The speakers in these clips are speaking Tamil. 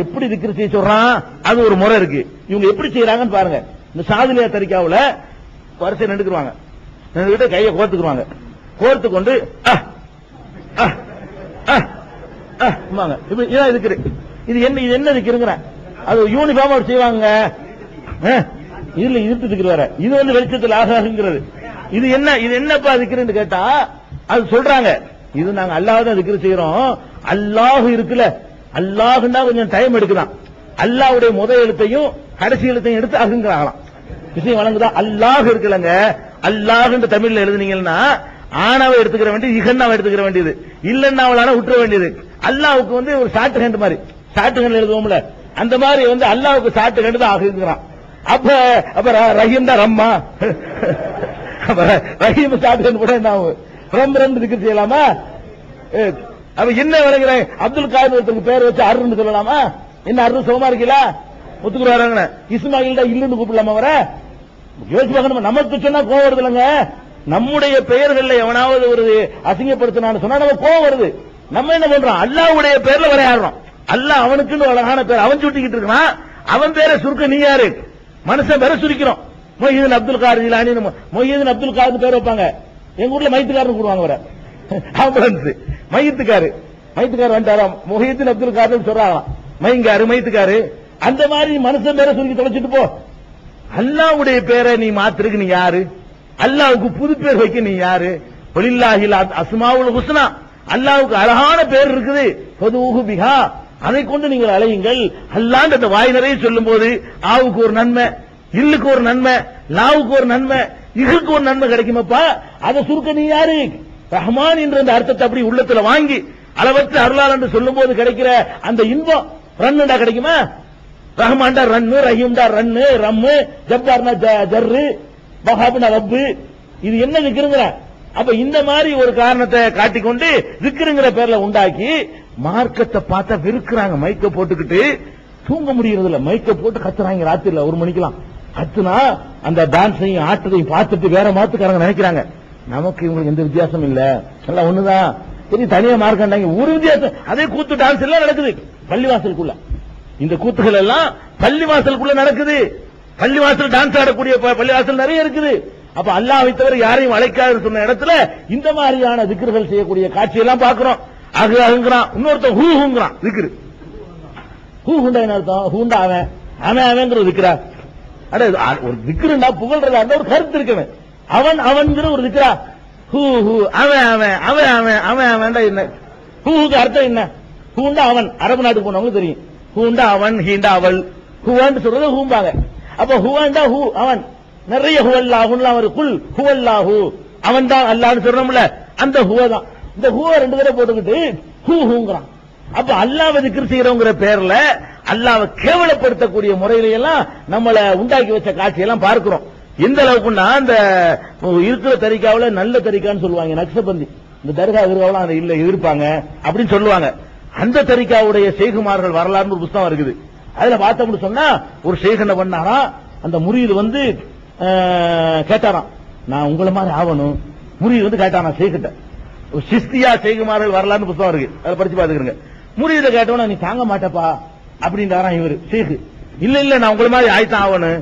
எப்படி திக்ர் செய்ய சொல்றான் அது ஒரு முறை இருக்கு. இவங்க எப்படி செய்யறாங்கன்னு பாருங்க. இந்த சாதிலியா தரிக்காவுல வரிசை நின்றுக்குவாங்க, நின்றுகிட்டு கையை கோர்த்துக்குவாங்க, கோர்த்து கொண்டு இப்படி இதான் இருக்கிற. இது என்ன இருக்கிற அது யூனிஃபார்ம் செய்வாங்க. இதுல இழுத்து திக்கிற வேற, இது வந்து வெளிச்சத்தில் ஆகாதுங்கிறது. இது என்னப்பா திக்கிறேன்னு கேட்டா அது சொல்றாங்க, இது நாங்க அல்லாஹ்தான் திக்ர் செய்யறோம். அல்லாஹ் இருக்குல்ல, அல்லாஹ்னா கொஞ்சம் டைம் எடுக்குதான். அல்லாஹ்வுடைய முதல் எழுத்தையும் கடைசி எழுத்தையும் எடுத்து அகுங்கிறாங்களாம். விஷயம் வழங்குதா? அல்லாஹ் இருக்குல்லங்க, அல்லாஹ்ன்ற தமிழ்ல எழுதுனீங்கன்னா ஆனாவை எடுத்துக்கிற வேண்டியது, இகன்னாவை எடுத்துக்கிற வேண்டியது, இல்லன்னாவளான விட்டுற வேண்டியது. அல்லாஹ்வுக்கு வந்து ஒரு ஷார்ட் ஹேண்ட் மாதிரி, ஷார்ட் ஹேண்ட் எழுதுவோம்ல, அந்த மாதிரி வந்து அல்லாஹ்வுக்கு ஷார்ட் ஹேண்ட் தான் ஆகுங்கிறான். அப்ப ரஹீம் தான் ரம்மா, ரஹீம் ஷார்ட் ஹேண்ட் கூட என்ன ஆகும்? ரொம்ப திக்ர் செய்யலாமா? அவ என்ன விளங்குறேன்? அப்துல் காதர் ஒருத்தருக்கு பேர் வச்சு அருன்னு சொல்லலாமா? என்ன அருண் சுகமா இருக்கீங்களா? ஒத்துக்குறாங்க. இஸ்மாயில் தான் இல்லுன்னு கூப்பிடலாமா? வர யோசிச்சு பார்க்கணும். நமக்கு சொன்னா கோவம் வருது இல்லங்க, நம்முடைய பெயர்கள்ல எவனாவது ஒரு அசிங்கப்படுத்தினான்னு சொன்னா நம்ம கோவம் வருது. நம்ம என்ன பண்றோம்? அல்லாஹ்வுடைய பேர்ல விளையாடுறோம். அல்லாஹ் அவனுக்குன்னு அழகான பேர் அவன் சுட்டிக்கிட்டு இருக்கான், அவன் பேரை சுருக்க நீ யாரு? மனுஷன் பேரை சுருக்கிறோம். மொஹிதீன் அப்துல் காதர் ஜிலானி, மொஹிதீன் அப்துல் காதர் பேர் வைப்பாங்க. எங்க ஊர்ல மைத்துக்காரன் கூடுவாங்க. வர ஆம்புலன்ஸ் மையத்துக்காரு வந்துட்டாராம், மொஹிதீன் அப்துல் காதர் சொல்றாங்களாம், மைங்காரு மைத்துக்காரு. அந்த மாதிரி மனுஷன் பேரை சுருக்கி தொலைச்சிட்டு போ. அல்லாஹ்வுடைய பேரை நீ மாத்திருக்கு நீ யாரு? அல்லாஹ்வுக்கு புது பேர் வைக்க நீ யாரு? வலில்லாஹில் அஸ்மாவுல் ஹுஸ்னா, அல்லாஹ்வுக்கு அழகான பேர் இருக்குது. ஃபதுஹு பிஹா, அதை கொண்டு நீங்கள் அழையுங்கள். அல்லாஹ் அந்த வாய் நிறைய சொல்லும் போது ஆவுக்கு ஒரு நன்மை, இல்லுக்கு ஒரு நன்மை, லாவுக்கு ஒரு நன்மை, இகுக்கு ஒரு நன்மை கிடைக்குமப்பா. அதை சுருக்க நீ யாரு? ரஹ்மான் என்ற அந்த அர்த்தத்தை அப்படி உள்ளத்துல வாங்கி அளவற்ற அருளால் என்று சொல்லும் போது கிடைக்கிற அந்த இன்பம் ரன்னுடா கிடைக்குமா? ரஹ்மான்டா ரன்னு, ரஹீம்டா ரன்னு, ரம்மு, ஜப்பார்னா ஜர்ரு, வஹாப்னா ரப்பு. இது என்ன திக்ருங்கிற? அப்ப இந்த மாதிரி ஒரு காரணத்தை காட்டிக்கொண்டு திக்ருங்கிற பேர்ல உண்டாக்கி மார்க்கத்தை பார்த்தா வெறுக்கிறாங்க. மைக்க போட்டுக்கிட்டு தூங்க முடியறது இல்ல, மைக்க போட்டு கத்துறாங்க ராத்திரில 1 மணிக்கெல்லாம். கத்துனா அந்த டான்ஸையும் ஆட்டத்தையும் பார்த்துட்டு வேற மாத்துக்காரங்க நினைக்கிறாங்க நமக்கு இவங்களுக்கு எந்த வித்தியாசம் இல்ல, எல்லாம் ஒண்ணுதான். சரி தனியா மார்க்காண்டாங்க, ஒரு வித்தியாசம். அதே கூத்து டான்ஸ் எல்லாம் நடக்குது பள்ளிவாசலுக்குள்ள. இந்த கூத்துகள் எல்லாம் பள்ளிவாசலுக்குள்ள நடக்குது. பள்ளிவாசல் டான்ஸ் ஆடக்கூடிய பள்ளிவாசல் நிறைய இருக்குது. அப்ப அல்லாஹ்வை தவிர யாரையும் அழைக்காது சொன்ன இடத்துல இந்த மாதிரியான திக்ர்கள் செய்யக்கூடிய காட்சியெல்லாம் பாக்குறோம். அகுங்கிறான், இன்னொருத்தன் ஹூங்கிறான் திக்ரு. ஹூண்டா என்ன அர்த்தம்? ஹூண்டா அவன்ங்கிற திக்ரா? அட ஒரு திக்ருண்டா புகழ்றதா இருந்தா ஒரு கருத்து இருக்கவன், அவன்கிற ஒரு திக்ரா. ஹூ அவன் என்ன? ஹூக்கு அர்த்தம் என்ன? ஹூண்டா அவன், அரபு நாட்டுக்கு போனவங்க தெரியும். ஹூண்டா அவன், ஹீண்டா அவள், ஹூவான்னு சொல்றது ஹூம்பாங்க. அப்ப ஹுவாண்டா ஹூ அவன், நிறைய ஹுவல்லாஹுலாம் ஒரு குல் ஹுவல்லாஹு, அவன் தான் அல்லாஹ்னு சொல்றோம்ல, அந்த ஹுவதான். இந்த ஹூவ 2 தடவை போட்டுக்கிட்டு ஹூங்கிறான். அப்ப அல்லாஹ்வை திக்ர் செய்யறோங்கிற பேர்ல அல்லாஹ்வை கேவலப்படுத்தக்கூடிய முறையில எல்லாம் நம்மள உண்டாக்கி வச்ச காட்சியெல்லாம் பார்க்கிறோம். எந்த அளவுக்குன்னா அந்த இருக்கிற தரிக்காவுல நல்ல தரிக்கான்னு சொல்லுவாங்க, நக்ஷபந்தி. இந்த தர்கா தர்காவெல்லாம் அதை இல்ல எதிர்ப்பாங்க அப்படின்னு சொல்லுவாங்க. அந்த தரிக்காவுடைய ஷேகுமார்கள் வரலாறுன்னு ஒரு புத்தகம் இருக்குது. அதுல பார்த்தோம்னு சொன்னா ஒரு ஷேக் என்ன பண்ணாரா, அந்த முரீது வந்து கேட்டாராம், நான் உங்களை மாதிரி ஆகணும். முரீது வந்து கேட்டாராம் ஷேக்கிட்ட, சிஸ்தியா ஷேகுமார்கள் வரலாறுன்னு புத்தகம் இருக்கு, அதை படிச்சு பாத்துக்கிறேங்க. முரீத கேட்டோன்னா நீ தாங்க மாட்டப்பா அப்படின்றாராம் இவரு ஷேக். இல்ல நான் உங்களை மாதிரி ஆய்த்தான் ஆகணும்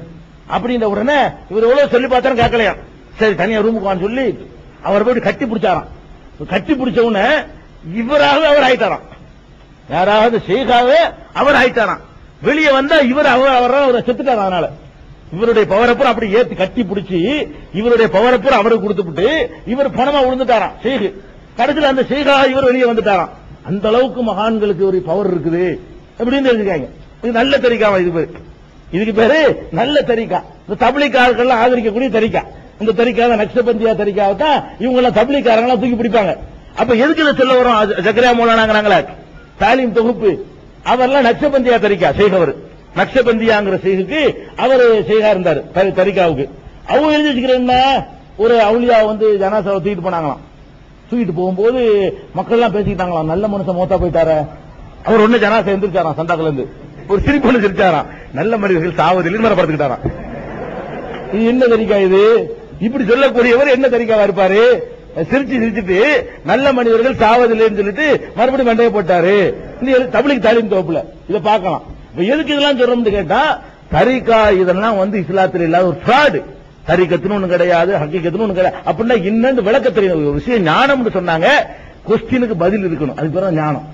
அப்படின்ற உடனே இவர் எவ்வளவு சொல்லி பார்த்தாலும் கேட்கலையா. சரி தனியா ரூமுக்கு வான்னு சொல்லி அவர் போய் கட்டி பிடிச்சாராம். கட்டி பிடிச்ச உடனே இவராக அவர் ஆயிட்டாராம், யாராவது ஷேகாவே அவர் ஆயிட்டாராம். வெளியே வந்தா இவர் அவரை செத்துட்டாராம். அதனால இவருடைய பவரப்புறம் அப்படி ஏத்தி கட்டி பிடிச்சி இவருடைய பவரப்புறம் அவருக்கு கொடுத்துட்டு இவர் பணமா விழுந்துட்டாராம் ஷேக். கடைசியில் அந்த ஷேகா இவர் வெளியே வந்துட்டாராம். அந்த அளவுக்கு மகான்களுக்கு ஒரு பவர் இருக்குது அப்படின்னு தெரிஞ்சுக்காங்க. இது நல்ல தரிக்காவா? இதுக்கு பேரு நல்ல தரிக்கா. இந்த தப்லீக்காரர்கள் ஆதரிக்கக்கூடிய தரிக்கா. இந்த தரிக்கா நக்ஷபந்தியா தரிக்காவை தான் இவங்க எல்லாம் தப்லீக்காரங்களா தூக்கி பிடிப்பாங்க. அப்ப எதுக்கு இதை சொல்ல வரும்? ஜக்கரியா மௌலானாங்கிறாங்களா தாலீம் தொகுப்பு, அவர்லாம் நக்ஷபந்தியா தரிக்கா ஷேக். அவர் நக்ஷபந்தியாங்கிற ஷேகுக்கு அவர் ஷேகா இருந்தாரு தரிக்காவுக்கு. அவங்க எழுதி வச்சுக்கிறேன்னா ஒரு அவுலியா வந்து ஜனாசாவை தூக்கிட்டு போனாங்களாம். தூக்கிட்டு போகும்போது மக்கள் எல்லாம் பேசிக்கிட்டாங்களாம், நல்ல மனுஷன் மோத்தா போயிட்டாரு. அவர் ஒண்ணு ஜனாசா எந்திரிச்சாராம், சந்தாக்குல இருந்து ஒரு சிரிப்பு சிரிச்சாராம், நல்ல மனிதர்கள் சாவதில் படுத்துக்கிட்டாராம். இது என்ன தரிக்கா? இது இப்படி சொல்லக்கூடியவர் என்ன தரிக்காவா இருப்பாரு? சிரிச்சுட்டு நல்ல மனிதர்கள் சாவதில்லைன்னு சொல்லிட்டு மறுபடியும் மண்டையை போட்டாரு. இந்த தப்லீக் தாலீம் தொகுப்புல இதை பார்க்கலாம். எதுக்கு இதெல்லாம் சொல்றோம்னு கேட்டா, தரீகா இதெல்லாம் இஸ்லாத்தில் இல்லாத ஒரு ஃப்ராடு. தரீகத்துன்னு ஒண்ணு கிடையாது, ஹக்கீகத்துன்னு ஒண்ணு கிடையாது. அப்படின்னா இன்னும் விளக்க தெரியும் ஒரு விஷயம். ஞானம்னு சொன்னாங்க, கொஸ்டினுக்கு பதில் இருக்கணும், அதுக்கு பேர் ஞானம்.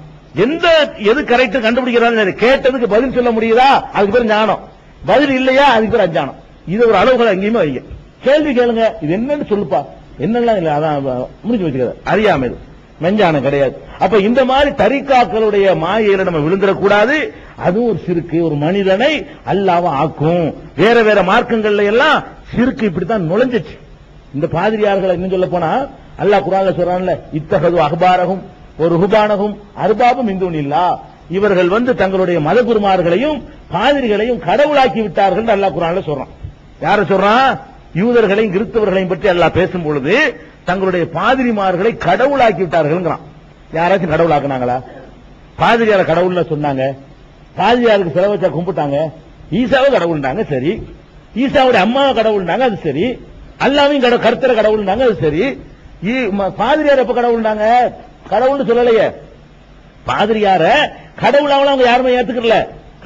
எது கரெக்ட் கண்டுபிடிக்கிறாங்க, கேட்டதுக்கு பதில் சொல்ல முடியுதா, அதுக்கு பேர் ஞானம். பதில் இல்லையா, அதுக்கு பேர் அஞ்ஞானம். இது ஒரு அளவுகளை எங்கேயுமே வைங்க. கேள்வி கேளுங்க, இது என்னன்னு சொல்லுப்பா, என்னெல்லாம் இல்ல, அதான் முடிஞ்சு வச்சுக்கிறது. அறியாம இது மெஞ்ஞானம் கிடையாது. அப்ப இந்த மாதிரி தரீகாக்களுடைய மாயையில நம்ம விழுந்துடக்கூடாது. அதுவும் ஒரு சிறுக்கு, ஒரு மனிதனை அல்லாஹ்வை ஆக்கும். வேற வேற மார்க்கங்கள்ல எல்லாம் சிறுக்கு இப்படித்தான் நுழைஞ்சிச்சு. இந்த பாதிரியார்களை இன்னும் சொல்ல போனா அல்லாஹ் குர்ஆன்ல சொல்றான்ல, இத்தகது அஹ்பாரஹும் ஒரு ருஹ்பானஹும் அர்பாபும் மின் துனில்லாஹ். இவர்கள் தங்களுடைய மத குருமார்களையும் பாதிரிகளையும் கடவுளாக்கி விட்டார்கள் அல்லாஹ் குர்ஆன்ல சொல்றான். யார சொல்றான்? யூதர்களையும் கிறிஸ்தவர்களையும் பற்றி அல்லாஹ் பேசும் பொழுது தங்களுடைய பாதிரிமார்களை கடவுளாக்கி விட்டார்கள். யாராச்சும் கடவுளாக்குனாங்களா? பாதிரியார கடவுள்னு சொன்னாங்க. பாதிரியாருக்கு சிலை வச்சா கும்பிட்டாங்க. ஈசாவை கடவுள்னாங்க, சரி. ஈசாவுடைய அம்மாவை கடவுள்னாங்க, அது சரி. அல்லாவையும் கர்த்தரை கடவுள்னாங்க, அது சரி. பாதிரியார் எப்ப கடவுள்னாங்க? கடவுள்னு சொல்லலையே. பாதிரியார கடவுளாவும் அவங்க யாருமே ஏத்துக்கல.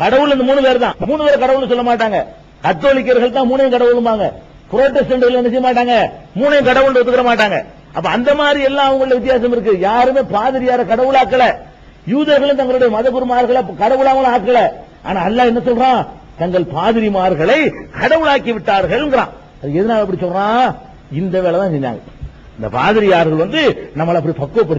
கடவுள் இந்த 3 பேர் தான். 3 பேர் கடவுள்னு சொல்ல மாட்டாங்க. கத்தோலிக்கர்கள் தான் 3 கடவுளுமாங்க. புரோட்டஸ்டன்ட்கள் என்ன செய்ய மாட்டாங்க, 3 கடவுள் ஒத்துக்கிற மாட்டாங்க. அப்ப அந்த மாதிரி எல்லாம் அவங்கள வித்தியாசம் இருக்கு. யாருமே பாதிரியார கடவுளாக்கல. யூதர்களும் தங்களுடைய மதகுருமார்களை கடவுளாவும் ஆக்கல. ஆனா அல்லாஹ் என்ன சொல்றான்? தங்கள் பாதிரிமார்களை கடவுளாக்கி விட்டார்கள். அது எதனால அப்படி சொல்றான்? இந்த வேலை தான் செஞ்சாங்க. இந்த பாதிரியார்கள் நம்மளை அப்படி பக்குவப்படுத்தி